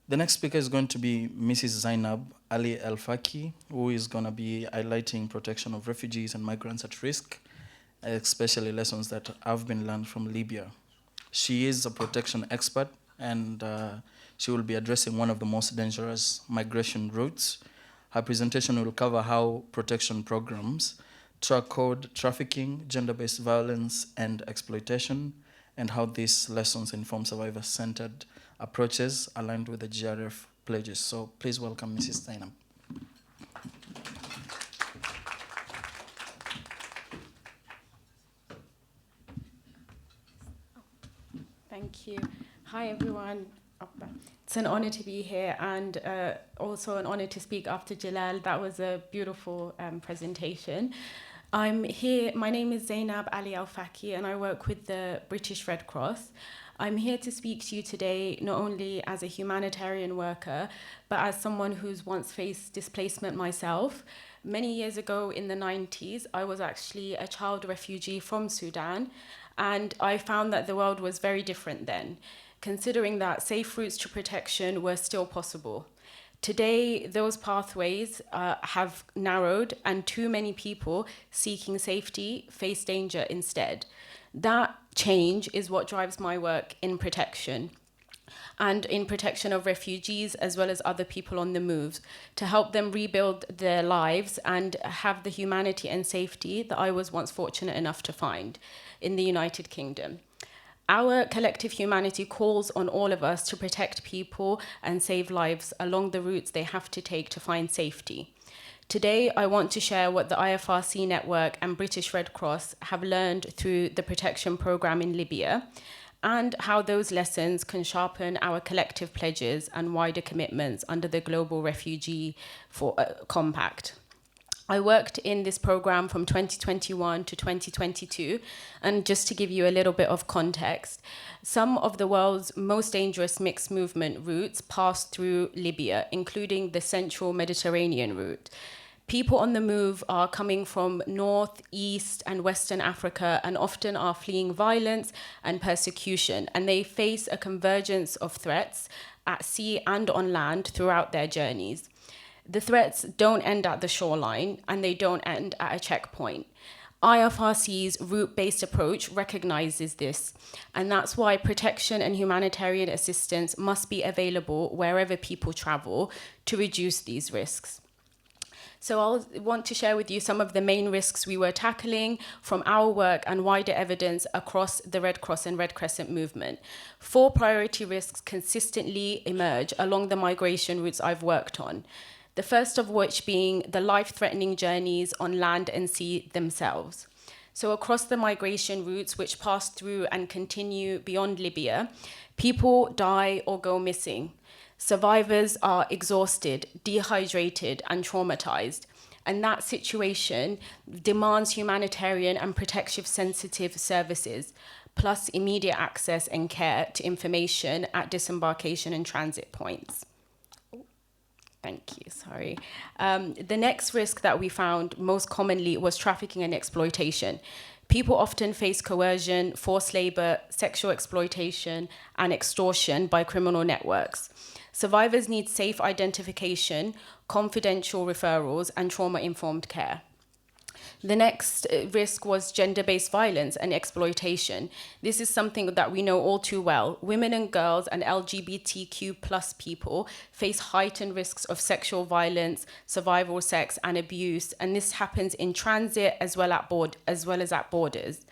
The next speaker is going to be Mrs. Zainab Ali El Faki, who is going to be highlighting protection of refugees and migrants at risk, especially lessons that have been learned from Libya. She is a protection expert, and she will be addressing one of the most dangerous migration routes. Her presentation will cover how protection programs track code trafficking, gender-based violence, and exploitation, and how these lessons inform survivor-centered approaches aligned with the GRF pledges. So please welcome Mrs. Zainab. Thank you. Hi, everyone. It's an honor to be here, and also an honor to speak after Jalal. That was a beautiful presentation. I'm here. My name is Zainab Ali Al Faki, and I work with the British Red Cross. I'm here to speak to you today not only as a humanitarian worker, but as someone who's once faced displacement myself. Many years ago in the 90s, I was actually a child refugee from Sudan, and I found that the world was very different then, considering that safe routes to protection were still possible. Today, those pathways have narrowed, and too many people seeking safety face danger instead. That change is what drives my work in protection, and in protection of refugees as well as other people on the move, to help them rebuild their lives and have the humanity and safety that I was once fortunate enough to find in the United Kingdom. Our collective humanity calls on all of us to protect people and save lives along the routes they have to take to find safety. Today, I want to share what the IFRC network and British Red Cross have learned through the protection program in Libya, and how those lessons can sharpen our collective pledges and wider commitments under the Global Refugee Compact. I worked in this program from 2021 to 2022, and just to give you a little bit of context, some of the world's most dangerous mixed movement routes pass through Libya, including the central Mediterranean route. People on the move are coming from North, East, and Western Africa, and often are fleeing violence and persecution, and they face a convergence of threats at sea and on land throughout their journeys. The threats don't end at the shoreline, and they don't end at a checkpoint. IFRC's route-based approach recognizes this, and that's why protection and humanitarian assistance must be available wherever people travel to reduce these risks. So I'll want to share with you some of the main risks we were tackling from our work and wider evidence across the Red Cross and Red Crescent movement. 4 priority risks consistently emerge along the migration routes I've worked on. The first of which being the life-threatening journeys on land and sea themselves. So across the migration routes which pass through and continue beyond Libya, people die or go missing. Survivors are exhausted, dehydrated, and traumatized. And that situation demands humanitarian and protection-sensitive services, plus immediate access and care to information at disembarkation and transit points. Thank you, sorry. The next risk that we found most commonly was trafficking and exploitation. People often face coercion, forced labor, sexual exploitation, and extortion by criminal networks. Survivors need safe identification, confidential referrals, and trauma-informed care. The next risk was gender-based violence and exploitation. This is something that we know all too well. Women and girls and LGBTQ plus people face heightened risks of sexual violence, survival sex, and abuse, and this happens in transit as well as at borders.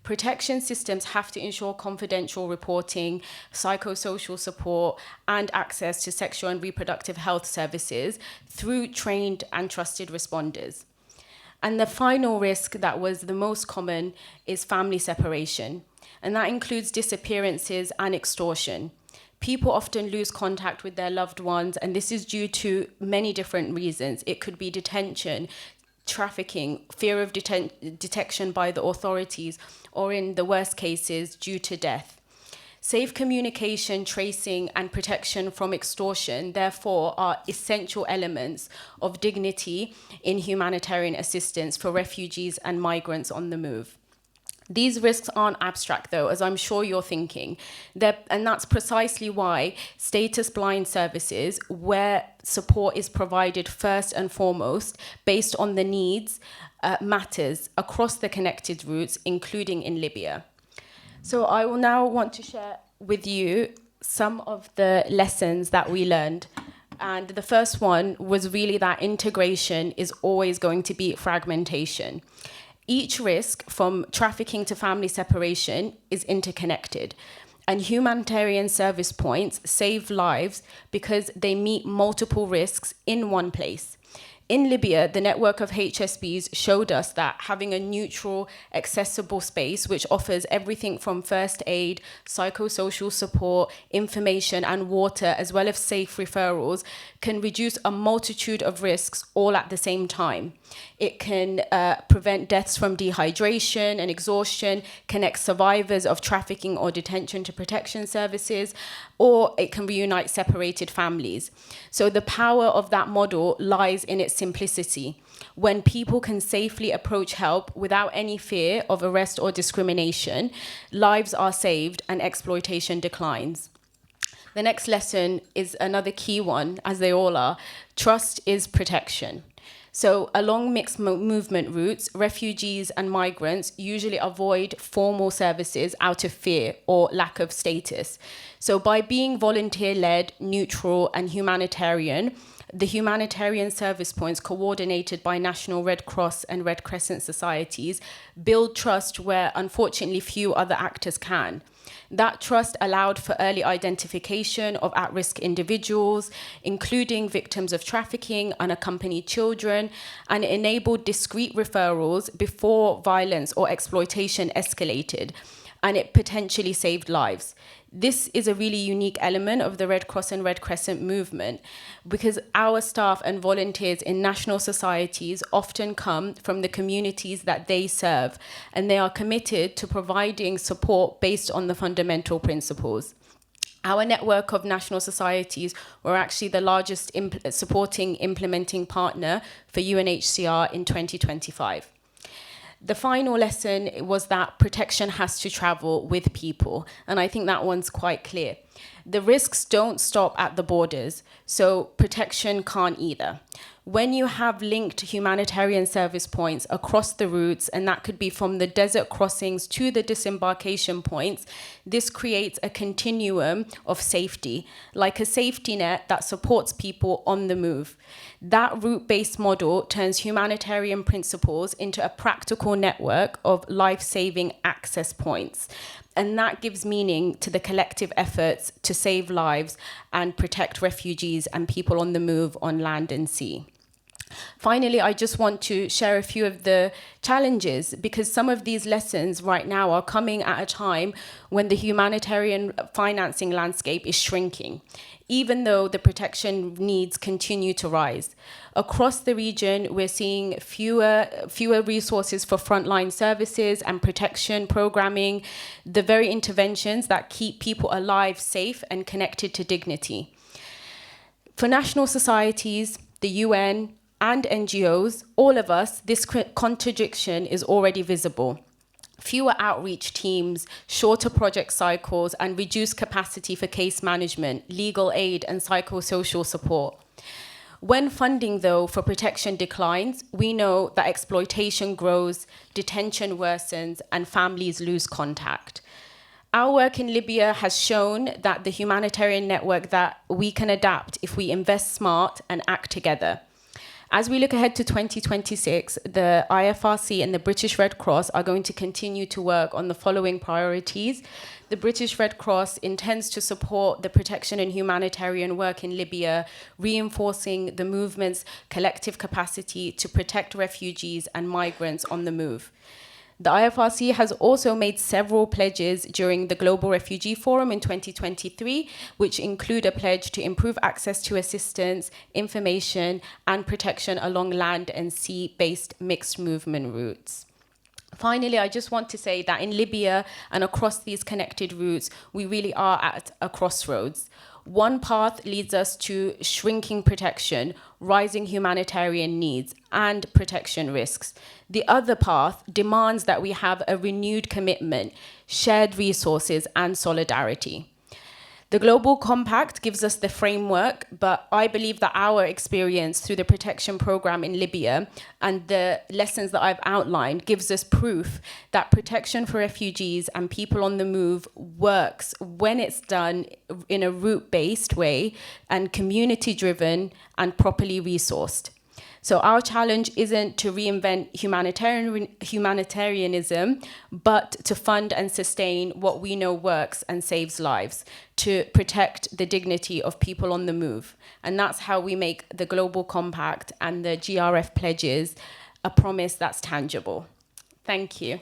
Protection systems have to ensure confidential reporting, psychosocial support, and access to sexual and reproductive health services through trained and trusted responders. And the final risk that was the most common is family separation, and that includes disappearances and extortion. People often lose contact with their loved ones, and this is due to many different reasons. It could be detention, trafficking, fear of detection by the authorities, or in the worst cases, due to death. Safe communication, tracing, and protection from extortion, therefore, are essential elements of dignity in humanitarian assistance for refugees and migrants on the move. These risks aren't abstract, though, as I'm sure you're thinking. And that's precisely why status-blind services, where support is provided first and foremost based on the needs, matters across the connected routes, including in Libya. So I will now want to share with you some of the lessons that we learned. And the first one was really that integration is always going to be fragmentation. Each risk, from trafficking to family separation, is interconnected. And humanitarian service points save lives because they meet multiple risks in one place. In Libya, the network of HSBs showed us that having a neutral, accessible space which offers everything from first aid, psychosocial support, information, and water, as well as safe referrals, can reduce a multitude of risks all at the same time. It can prevent deaths from dehydration and exhaustion, connect survivors of trafficking or detention to protection services, or it can reunite separated families. So the power of that model lies in its simplicity. When people can safely approach help without any fear of arrest or discrimination, lives are saved and exploitation declines. The next lesson is another key one, as they all are. Trust is protection. So along mixed movement routes, refugees and migrants usually avoid formal services out of fear or lack of status. So by being volunteer-led, neutral, and humanitarian, the humanitarian service points coordinated by National Red Cross and Red Crescent societies build trust where unfortunately few other actors can. That trust allowed for early identification of at-risk individuals, including victims of trafficking, unaccompanied children, and enabled discreet referrals before violence or exploitation escalated, and it potentially saved lives. This is a really unique element of the Red Cross and Red Crescent movement because our staff and volunteers in national societies often come from the communities that they serve, and they are committed to providing support based on the fundamental principles. Our network of national societies were actually the largest supporting implementing partner for UNHCR in 2025. The final lesson was that protection has to travel with people, and I think that one's quite clear. The risks don't stop at the borders, so protection can't either. When you have linked humanitarian service points across the routes, and that could be from the desert crossings to the disembarkation points, this creates a continuum of safety, like a safety net that supports people on the move. That route-based model turns humanitarian principles into a practical network of life-saving access points. And that gives meaning to the collective efforts to save lives and protect refugees and people on the move on land and sea. Finally, I just want to share a few of the challenges because some of these lessons right now are coming at a time when the humanitarian financing landscape is shrinking, even though the protection needs continue to rise. Across the region, we're seeing fewer resources for frontline services and protection programming, the very interventions that keep people alive, safe, and connected to dignity. For national societies, the UN, and NGOs, all of us, this contradiction is already visible. Fewer outreach teams, shorter project cycles, and reduced capacity for case management, legal aid, and psychosocial support. When funding, though, for protection declines, we know that exploitation grows, detention worsens, and families lose contact. Our work in Libya has shown that the humanitarian network that we can adapt if we invest smart and act together. As we look ahead to 2026, the IFRC and the British Red Cross are going to continue to work on the following priorities. The British Red Cross intends to support the protection and humanitarian work in Libya, reinforcing the movement's collective capacity to protect refugees and migrants on the move. The IFRC has also made several pledges during the Global Refugee Forum in 2023, which include a pledge to improve access to assistance, information, and protection along land and sea-based mixed movement routes. Finally, I just want to say that in Libya and across these connected routes, we really are at a crossroads. One path leads us to shrinking protection, rising humanitarian needs, and protection risks. The other path demands that we have a renewed commitment, shared resources, and solidarity. The Global Compact gives us the framework, but I believe that our experience through the protection program in Libya and the lessons that I've outlined gives us proof that protection for refugees and people on the move works when it's done in a route-based way and community-driven and properly resourced. So our challenge isn't to reinvent humanitarianism, but to fund and sustain what we know works and saves lives, to protect the dignity of people on the move. And that's how we make the Global Compact and the GRF pledges a promise that's tangible. Thank you.